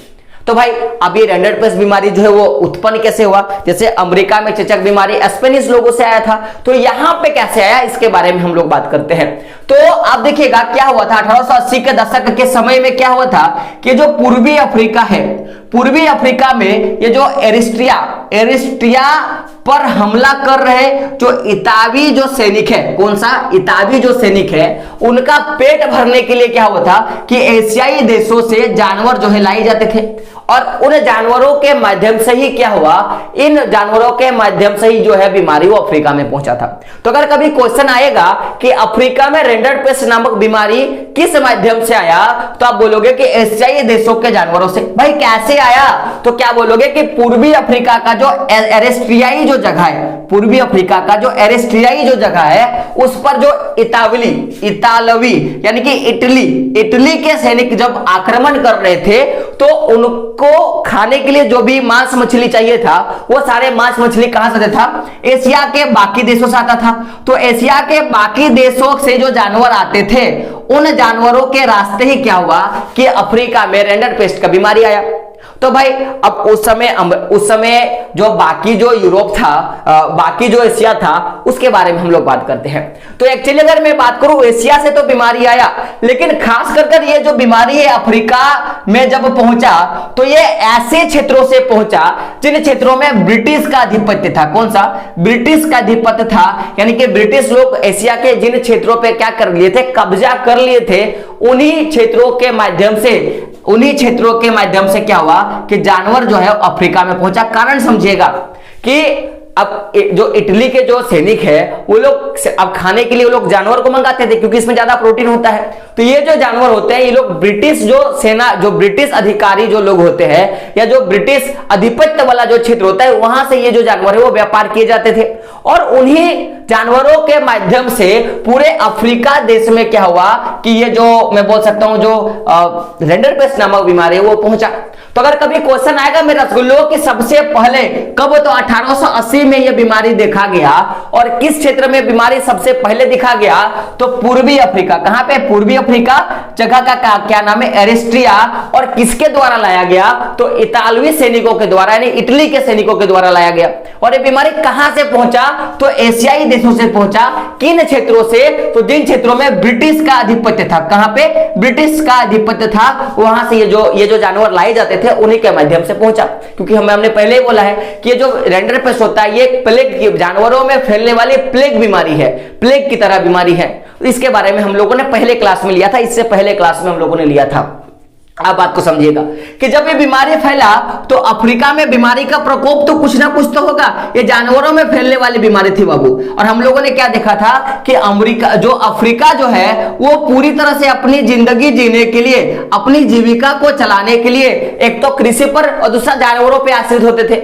तो भाई अब ये रेंडरपेस्ट बीमारी जो है वो उत्पन्न कैसे हुआ? जैसे अमेरिका में चेचक बीमारी स्पेनिश लोगों से आया था, तो यहां पे कैसे आया इसके बारे में हम लोग बात करते हैं। तो आप देखिएगा क्या हुआ था 1880 के दशक के समय में, क्या हुआ था कि जो पूर्वी अफ्रीका है, पूर्वी अफ्रीका में ये जो एरिस्ट्रिया पर हमला कर रहे जो इतावी जो सैनिक है, कौन सा? इतावी जो सैनिक है, उनका पेट भरने के लिए क्या हुआ था कि एशियाई देशों से जानवर जो है लाए जाते थे, और उन जानवरों के माध्यम से ही क्या हुआ, इन जानवरों के माध्यम से ही जो है बीमारी वो अफ्रीका में पहुंचा था। तो अगर कभी क्वेश्चन आएगा कि अफ्रीका में रेंडरपेस्ट नामक बीमारी किस माध्यम से आया, तो आप बोलोगे कि एशियाई देशों के जानवरों से। भाई कैसे आया? तो क्या बोलोगे कि पूर्वी अफ्रीका का जो एरिस्ट्रियाई जो जगह है, पूर्वी अफ्रीका का जो एरिस्ट्रियाई जो जगह है, उस पर जो इतालवी यानी कि इटली के सैनिक जब आक्रमण कर रहे थे, तो उनको खाने के लिए जो भी मांस मछली चाहिए था, वो सारे मांस मछली कहां से आता था? एशिया के बाकी देशों से आता था। तो एशिया के बाकी देशों से जो जानवर आते थे, उन जानवरों के रास्ते ही क्या हुआ कि अफ्रीका में रेंडरपेस्ट का बीमारी आया। तो भाई अब उस समय जो बाकी जो यूरोप था, बाकी जो एशिया था, उसके बारे में हम लोग बात करते हैं। तो एक्चुअली अगर मैं बात करूं, एशिया से तो बीमारी आया, लेकिन खास कर ये जो बीमारी है अफ्रीका में जब पहुंचा, तो ये ऐसे क्षेत्रों से पहुंचा जिन क्षेत्रों में ब्रिटिश का आधिपत्य था। कौन सा? ब्रिटिश का आधिपत्य था, यानी कि ब्रिटिश लोग एशिया के जिन क्षेत्रों पे क्या कर लिए थे? कब्जा कर लिए थे। उन्हीं क्षेत्रों के माध्यम से क्या हुआ कि जानवर जो है अफ्रीका में पहुंचा। कारण समझिएगा कि अब जो इटली के जो सैनिक है, वो लोग अब खाने के लिए वो लोग जानवर को मंगाते थे, क्योंकि इसमें ज्यादा प्रोटीन होता है। तो ये जो जानवर होते हैं, ये लोग ब्रिटिश जो सेना, जो ब्रिटिश अधिकारी जो लोग होते हैं, या जो ब्रिटिश आधिपत्य वाला जो क्षेत्र होता है, वहां से ये जो जानवर है वो व्यापार किए जाते थे। और उन्हीं जानवरों के माध्यम से पूरे अफ्रीका देश में क्या हुआ कि ये जो मैं बोल सकता हूं जो रेंडरपेस्ट नामक बीमारी है वो पहुंचा। तो अगर कभी क्वेश्चन आएगा मेरे रसगुल्लों कि सबसे पहले कब, तो 1880 में यह बीमारी देखा गया, और किस क्षेत्र में बीमारी सबसे पहले दिखा गया? तो पूर्वी अफ्रीका। कहां पे? पूर्वी अफ्रीका। जगह का क्या नाम है? एरिस्ट्रिया। और किसके द्वारा लाया गया? तो इतालवी सैनिकों के द्वारा, यानी इटली के सैनिकों के द्वारा लाया गया। और ये बीमारी कहां से पहुंचा? तो एशियाई देशों से पहुंचा। किन क्षेत्रों से? तो जिन क्षेत्रों में ब्रिटिश का आधिपत्य था। कहां पे? ब्रिटिश का आधिपत्य था, वहां से ये जो जानवर लाए जाते थे उन्हीं के माध्यम से पहुंचा। क्योंकि हमने पहले ही बोला है कि ये जो रेंडरपेस्ट होता है, ये प्लेग, जानवरों में फैलने वाली प्लेग बीमारी है, प्लेग की तरह बीमारी है। इसके बारे में हम लोगों ने पहले क्लास में लिया था, इससे पहले क्लास में हम लोगों ने लिया था। आप बात को समझिएगा कि जब ये बीमारी फैला, तो अफ्रीका में बीमारी का प्रकोप तो कुछ ना कुछ तो होगा। ये जानवरों में फैलने वाली बीमारी थी बाबू। और हम लोगों ने क्या देखा था कि अफ्रीका जो है वो पूरी तरह से अपनी जिंदगी जीने के लिए, अपनी जीविका को चलाने के लिए एक तो कृषि पर और दूसरा जानवरों पर आश्रित होते थे।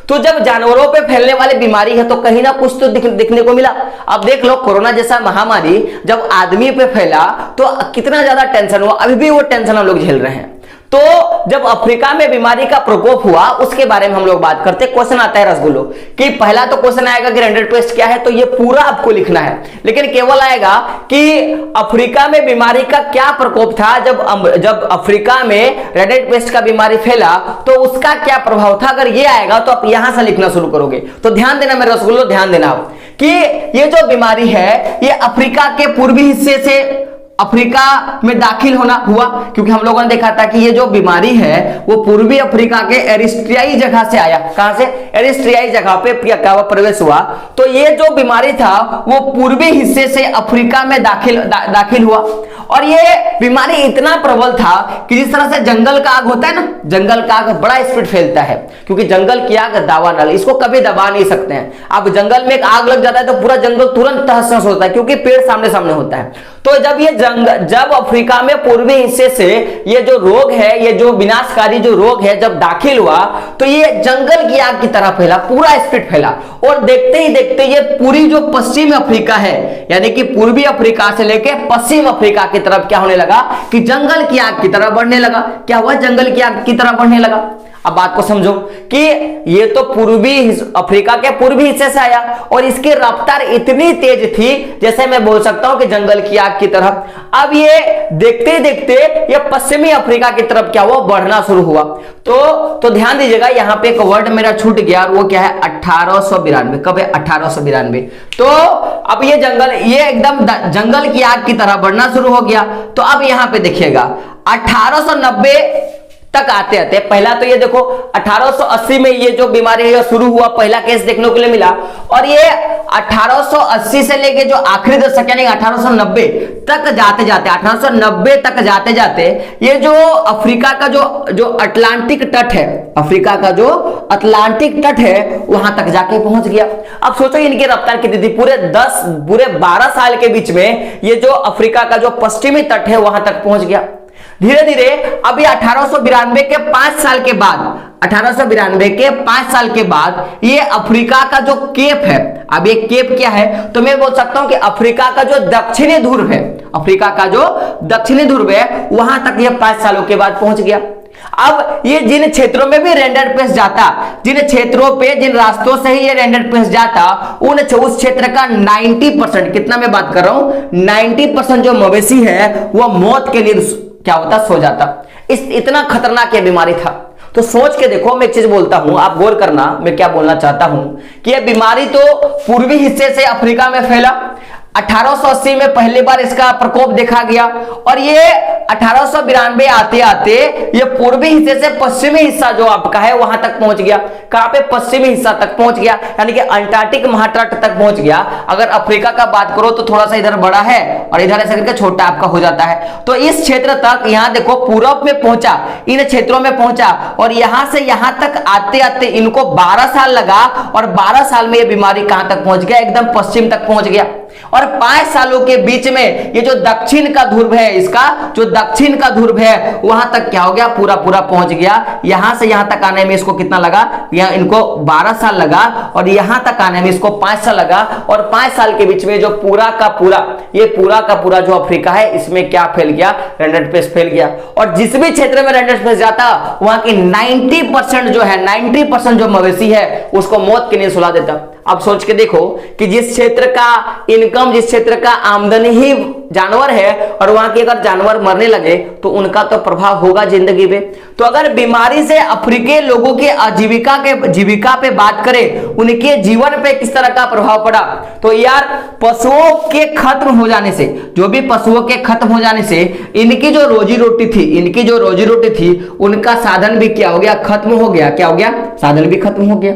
तो जब जानवरों पे फैलने वाली बीमारी है, तो कहीं ना कुछ तो दिखने को मिला। अब देख लो, कोरोना जैसा महामारी जब आदमी पे फैला तो कितना ज्यादा टेंशन हुआ। अभी भी वो टेंशन हम लोग झेल रहे हैं। तो जब अफ्रीका में बीमारी का प्रकोप हुआ, उसके बारे में हम लोग बात करते हैं। क्वेश्चन आता है रसगुल्लो कि पहला तो क्वेश्चन आएगा कि रेंडरपेस्ट क्या है, तो ये पूरा आपको लिखना है। लेकिन केवल आएगा कि अफ्रीका में बीमारी का क्या प्रकोप था, जब अफ्रीका में रेंडरपेस्ट का बीमारी फैला तो उसका क्या प्रभाव था। अगर ये आएगा तो आप यहां से लिखना शुरू करोगे। तो ध्यान देना मेरे रसगुल्लो, ध्यान देना कि ये जो बीमारी है ये अफ्रीका के पूर्वी हिस्से से अफ्रीका में दाखिल होना हुआ, क्योंकि हम लोगों ने देखा था कि ये जो बीमारी है वो पूर्वी अफ्रीका के एरिस्ट्रियाई जगह से आया। कहां से? एरिस्ट्रियाई जगह पे क्या हुआ? प्रवेश हुआ। तो ये जो बीमारी था वो पूर्वी हिस्से से अफ्रीका में दाखिल हुआ, और ये बीमारी इतना प्रबल था कि जिस तरह से जंगल का आग होता है ना, जंगल का आग बड़ा स्पीड फैलता है, क्योंकि जंगल की आग दावानल, इसको कभी दबा नहीं सकते हैं। अब जंगल में एक आग लग जाता है तो पूरा जंगल तुरंत तहस नहस होता है, क्योंकि पेड़ सामने सामने होता है। तो जब अफ्रीका में पूर्वी हिस्से से ये जो रोग है, ये जो विनाशकारी जो रोग है जब दाखिल हुआ, तो ये जंगल की आग की तरह फैला, पूरा स्पीड फैला, और देखते ही देखते ये पूरी जो पश्चिम अफ्रीका है, यानी कि पूर्वी अफ्रीका से लेके पश्चिम अफ्रीका की तरफ क्या होने लगा कि जंगल की आग की तरह बढ़ने लगा। क्या हुआ? जंगल की आग की तरह बढ़ने लगा। अब बात को समझो कि ये तो पूर्वी अफ्रीका के पूर्वी हिस्से से आया, और इसकी रफ्तार इतनी तेज थी जैसे मैं बोल सकता हूं कि जंगल की आग की तरह। अब ये देखते देखते ये पश्चिमी अफ्रीका की तरफ क्या हुआ? बढ़ना शुरू हुआ। तो ध्यान दीजिएगा, यहां पे एक वर्ड मेरा छूट गया, वो क्या है? 1892। कब है? 1892। तो अब ये एकदम जंगल की आग की तरह बढ़ना शुरू हो गया। तो अब यहां पे देखिएगा 1890 तक आते आते, पहला तो ये देखो 1880 में ये जो बीमारी है शुरू हुआ, पहला केस देखने को लिए मिला, और ये 1880 से लेके जो आखिरी दशक यानी 1890 तक जाते जाते ये जो अफ्रीका का जो अटलांटिक तट है, अफ्रीका का जो अटलांटिक तट है वहां तक जाके पहुंच गया। अब सोचो इनकी रफ्तार कितनी थी? पूरे 12 साल के बीच में ये जो अफ्रीका का जो पश्चिमी तट है वहां तक पहुंच गया। धीरे धीरे अभी 1892 के 5 साल के बाद, 1892 के 5 साल के बाद ये अफ्रीका का जो केप है, अब ये केप क्या है? तो मैं बोल सकता हूं कि अफ्रीका का जो दक्षिणी ध्रुव है, अफ्रीका का जो दक्षिणी ध्रुव है वहां तक ये 5 सालों के बाद पहुंच गया। अब ये जिन क्षेत्रों में भी रेंडर पेस्ट जाता, जिन रास्तों से ही ये रेंडर पेस्ट जाता, उस क्षेत्र का 90%, कितना मैं बात कर रहा हूं, 90% जो मवेशी है वो मौत के लिए क्या होता? सो जाता। इतना खतरनाक ये बीमारी था। तो सोच के देखो, मैं एक चीज बोलता हूं, आप गौर करना मैं क्या बोलना चाहता हूं कि ये बीमारी तो पूर्वी हिस्से से अफ्रीका में फैला। 1880 में पहली बार इसका प्रकोप देखा गया, और ये 1892 आते आते ये पूर्वी हिस्से से पश्चिमी हिस्सा जो आपका है वहां तक पहुंच गया। कहां पे? पश्चिमी हिस्सा तक पहुंच गया, यानी कि अंटार्कटिक महातट तक पहुंच गया। अगर अफ्रीका का बात करो तो थोड़ा सा इधर बड़ा है और इधर ऐसा करके छोटा आपका हो जाता है। तो इस क्षेत्र तक, यहां देखो पूरब में पहुंचा, इन क्षेत्रों में पहुंचा, और यहां से यहां तक आते आते इनको 12 साल लगा, और 12 साल में ये बीमारी कहां तक पहुंच गया? एकदम पश्चिम तक पहुंच गया। और 5 सालों के बीच में ये जो दक्षिण का ध्रुव है, इसका जो दक्षिण का ध्रुव है वहां तक क्या हो गया? पूरा पहुंच गया। यहां से यहां तक आने में इसको कितना लगा? इनको 12 साल लगा, और यहां तक आने में इसको 5 साल लगा, और 5 साल के बीच में जो पूरा का पूरा जो अफ्रीका है इसमें क्या फैल गया? रेंडर पेस्ट फैल गया। और जिस भी क्षेत्र में रेंडर पेस्ट जाता वहां की 90% जो मवेशी है उसको मौत के लिए सुला देता। अब सोच के देखो कि जिस क्षेत्र का इनकम, जिस क्षेत्र का आमदनी ही जानवर है, और वहां के अगर जानवर मरने लगे तो उनका तो प्रभाव होगा जिंदगी पे। तो अगर बीमारी से अफ्रीकी लोगों की जीविका पे बात करें, उनके जीवन पे किस तरह का प्रभाव पड़ा, तो यार पशुओं के खत्म हो जाने से, जो भी पशुओं के खत्म हो जाने से इनकी जो रोजी रोटी थी उनका साधन भी क्या हो गया? खत्म हो गया। क्या हो गया? साधन भी खत्म हो गया।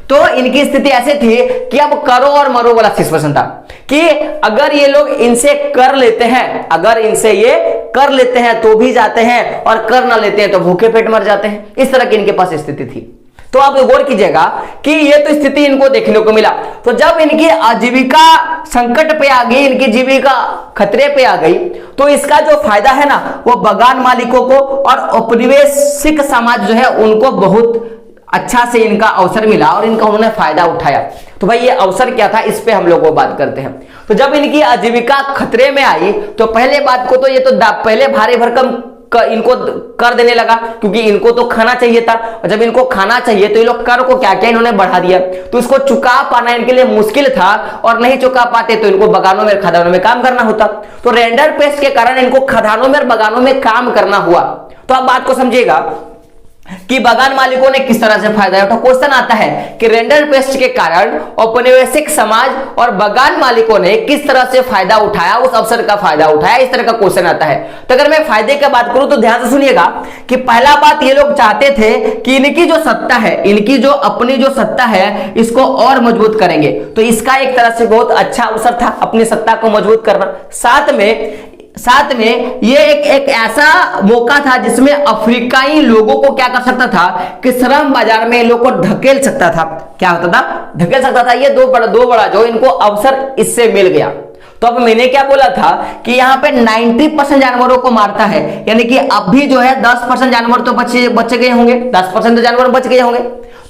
तो इनकी स्थिति ऐसे थी कि अब करो और मरो वाला सिचुएशन था, कि अगर ये लोग इनसे कर लेते हैं, अगर इनसे ये कर लेते हैं तो भी जाते हैं, और कर ना लेते हैं तो भूखे पेट मर जाते हैं। इस तरह की इनके पास स्थिति थी। तो आप गौर कीजिएगा कि ये तो स्थिति इनको देखने को मिला। तो जब इनकी आजीविका संकट पे आ गई, इनकी जीविका खतरे पे आ गई, तो इसका जो फायदा है ना वो बागान मालिकों को और औपनिवेशिक समाज जो है उनको बहुत अच्छा से इनका अवसर मिला, और इनका उन्होंने फायदा उठाया। तो भाई ये अवसर क्या था, इस पे हम लोग बात करते हैं। तो जब इनकी आजीविका खतरे में आई तो पहले बात को तो ये तो पहले भारी भरकम इनको कर देने लगा, क्योंकि इनको तो खाना चाहिए था, और जब इनको खाना चाहिए तो ये लोग कर को क्या क्या इन्होंने बढ़ा दिया। तो इसको चुका पाना इनके लिए मुश्किल था, और नहीं चुका पाते तो इनको बगानों में खदानों में काम करना होता। तो रेंडर पेस्ट के कारण इनको खदानों में और बगानों में काम करना हुआ। तो आप बात को समझिएगा कि बागान मालिकों ने किस तरह से फायदा उठाया। क्वेश्चन आता है कि रेंडर पेस्ट के कारण औपनिवेशिक समाज और बागान मालिकों ने किस तरह से फायदा उठाया, उस अवसर का फायदा उठाया, इस तरह का क्वेश्चन आता है। तो अगर मैं फायदे की बात करूं तो ध्यान से सुनिएगा कि पहला बात ये लोग चाहते थे कि इनकी जो सत्ता है, इनकी जो अपनी जो सत्ता है, इसको और मजबूत करेंगे। तो इसका एक तरह से बहुत अच्छा अवसर था अपनी सत्ता को मजबूत करना। साथ में ये एक ऐसा मौका था जिसमें अफ्रीकाई लोगों को क्या कर सकता था कि श्रम बाजार में इन लोगों को धकेल सकता था। क्या होता था? धकेल सकता था। ये दो बड़ा जो इनको अवसर इससे मिल गया। तो अब मैंने क्या बोला था कि यहाँ पे 90% जानवरों को मारता है, यानी कि अब भी जो है 10% जानवर तो बचे गए होंगे, 10% तो जानवर बच गए होंगे।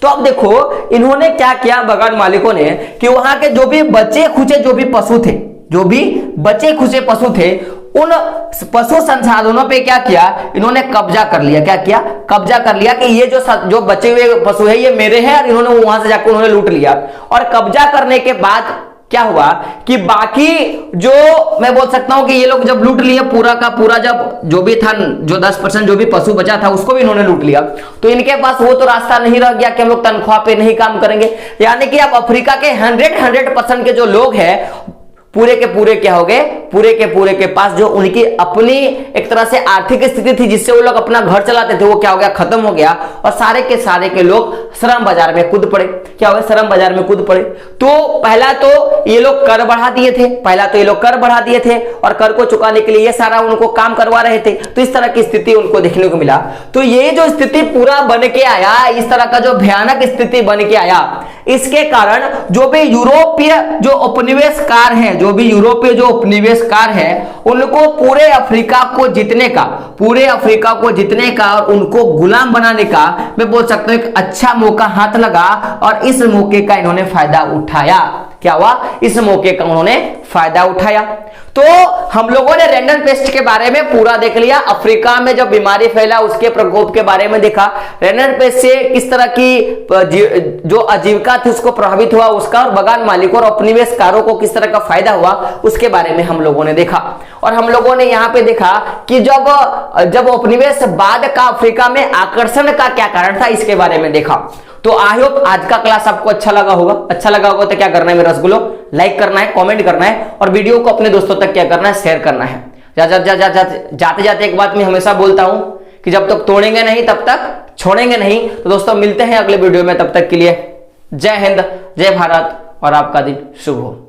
तो अब देखो इन्होंने क्या किया बागान मालिकों ने कि वहां के जो भी बचे खुचे पशु थे उन पशु संसाधनों पे क्या किया, इन्होंने कब्जा कर लिया। क्या किया? कब्जा कर लिया कि ये जो बचे हुए पशु है ये मेरे हैं, और इन्होंने वहां से जाकर उन्होंने लूट लिया। और कब्जा करने के बाद क्या हुआ कि बाकी जो मैं बोल सकता हूं कि ये लोग जब लूट लिए पूरा का पूरा, जब जो भी था, जो 10% जो भी पशु बचा था उसको भी इन्होंने लूट लिया। तो इनके पास वो तो रास्ता नहीं रह गया कि हम लोग तनख्वाह पे नहीं काम करेंगे, यानी कि अब अफ्रीका के 100% के जो लोग हैं पूरे के पूरे क्या हो गए, पूरे के पास जो उनकी अपनी एक तरह से आर्थिक स्थिति थी जिससे वो लोग अपना घर चलाते थे, वो क्या हो गया, खत्म हो गया। और सारे के लोग श्रम बाजार में कूद पड़े। क्या हो गया? श्रम बाजार में कूद पड़े। तो पहला तो ये लोग कर बढ़ा दिए थे, और कर को चुकाने के लिए ये सारा उनको काम करवा रहे थे। तो इस तरह की स्थिति उनको देखने को मिला। तो ये जो स्थिति पूरा बन के आया, इस तरह का जो भयानक स्थिति बन के आया, इसके कारण जो भी यूरोपीय जो उपनिवेशकार हैं उनको पूरे अफ्रीका को जीतने का और उनको गुलाम बनाने का मैं बोल सकता हूं एक अच्छा मौका हाथ लगा। और इस मौके का इन्होंने फायदा उठाया। क्या हुआ? इस मौके का उन्होंने फायदा उठाया। तो हम लोगों ने रेंडर पेस्ट के बारे में पूरा देख लिया। अफ्रीका में जब बीमारी फैला उसके प्रकोप के बारे में देखा, रेंडर पेस्ट से किस तरह की जो आजीविका थी उसको प्रभावित हुआ उसका, और बागान मालिकों और उपनिवेशकारों को किस तरह का फायदा हुआ उसके बारे में हम लोगों ने देखा। और हम लोगों ने यहाँ पे देखा कि जब उपनिवेशवाद का अफ्रीका में आकर्षण का क्या कारण था इसके बारे में देखा। तो आई होप आज का क्लास आपको अच्छा लगा होगा तो क्या करना है मेरे रसगुल्लो, लाइक करना है, कमेंट करना है, और वीडियो को अपने दोस्तों तक क्या करना है, शेयर करना है। जाते जाते एक बात मैं हमेशा बोलता हूं कि जब तक तोड़ेंगे नहीं तब तक छोड़ेंगे नहीं। तो दोस्तों मिलते हैं अगले वीडियो में, तब तक के लिए जय हिंद, जय भारत, और आपका दिन शुभ हो।